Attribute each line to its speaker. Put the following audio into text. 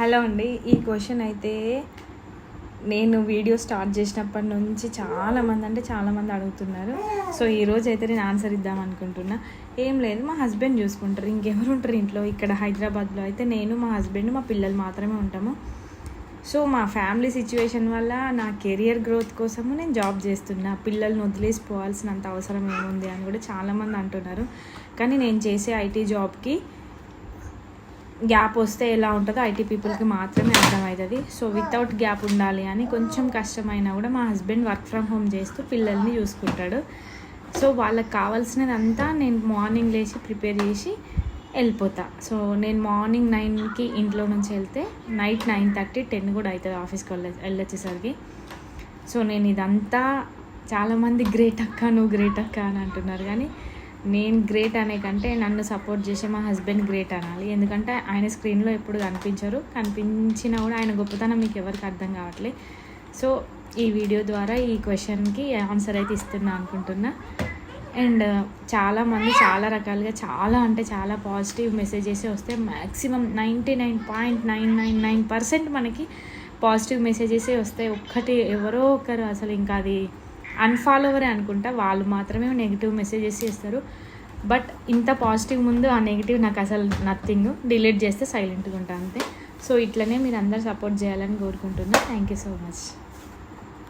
Speaker 1: Hello అండి. ఈ question అయితే నేను వీడియో స్టార్ట్ చేసినప్పటి నుంచి చాలామంది అడుగుతున్నారు. సో ఈరోజు అయితే నేను ఆన్సర్ ఇద్దాం అనుకుంటున్నా. ఏం లేదు, మా హస్బెండ్ చూసుకుంటారు, ఇంకెవరు ఉంటారు ఇంట్లో. ఇక్కడ హైదరాబాద్లో అయితే నేను, మా హస్బెండ్, మా పిల్లలు మాత్రమే ఉంటాము. సో మా ఫ్యామిలీ సిచ్యువేషన్ వల్ల నా కెరియర్ గ్రోత్ కోసము నేను జాబ్ చేస్తున్నా. పిల్లల్ని వదిలేసిపోవాల్సినంత అవసరం ఏముంది అని కూడా చాలామంది అంటున్నారు. కానీ నేను చేసే ఐటీ జాబ్కి గ్యాప్ వస్తే ఎలా ఉంటుందో ఐటీ పీపుల్కి మాత్రమే అర్థమవుతుంది. సో వితౌట్ గ్యాప్ ఉండాలి అని కొంచెం కష్టమైనా కూడా మా హస్బెండ్ వర్క్ ఫ్రమ్ హోమ్ చేస్తూ పిల్లల్ని చూసుకుంటాడు. సో వాళ్ళకి కావాల్సినదంతా నేను మార్నింగ్ లేచి ప్రిపేర్ చేసి వెళ్ళిపోతా. సో నేను మార్నింగ్ 9కి ఇంట్లో నుంచి వెళ్తే నైట్ 9:30, 10 కూడా అవుతుంది ఆఫీస్కి వెళ్ళొచ్చేసరికి. సో నేను ఇదంతా చాలామంది గ్రేట్ అక్క, నువ్వు గ్రేట్ అక్క అని అంటున్నారు. కానీ నేను గ్రేట్ అనే కంటే నన్ను సపోర్ట్ చేసే మా హస్బెండ్ గ్రేట్ అనాలి. ఎందుకంటే ఆయన స్క్రీన్లో ఎప్పుడు కనిపించినా కూడా ఆయన గొప్పతనం మీకు ఎవరికి అర్థం కావట్లేదు. సో ఈ వీడియో ద్వారా ఈ క్వశ్చన్కి ఆన్సర్ అయితే ఇస్తున్నా అనుకుంటున్నా. అండ్ చాలామంది చాలా రకాలుగా చాలా పాజిటివ్ మెసేజెస్ వస్తే మ్యాక్సిమం 99.999% మనకి పాజిటివ్ మెసేజెసే వస్తాయి. ఒక్కటి ఎవరో ఒకరు అసలు ఇంకా అది అన్ఫాలోవరే అనుకుంటా, వాళ్ళు మాత్రమే నెగిటివ్ మెసేజెస్ చేస్తారు. బట్ ఇంత పాజిటివ్ ముందు ఆ నెగిటివ్ నాకు అసలు నథింగ్, డిలీట్ చేస్తే సైలెంట్గా ఉంటాను అంతే. సో ఇట్లనే మీరు అందరు సపోర్ట్ చేయాలని కోరుకుంటున్నా. Thank you so much.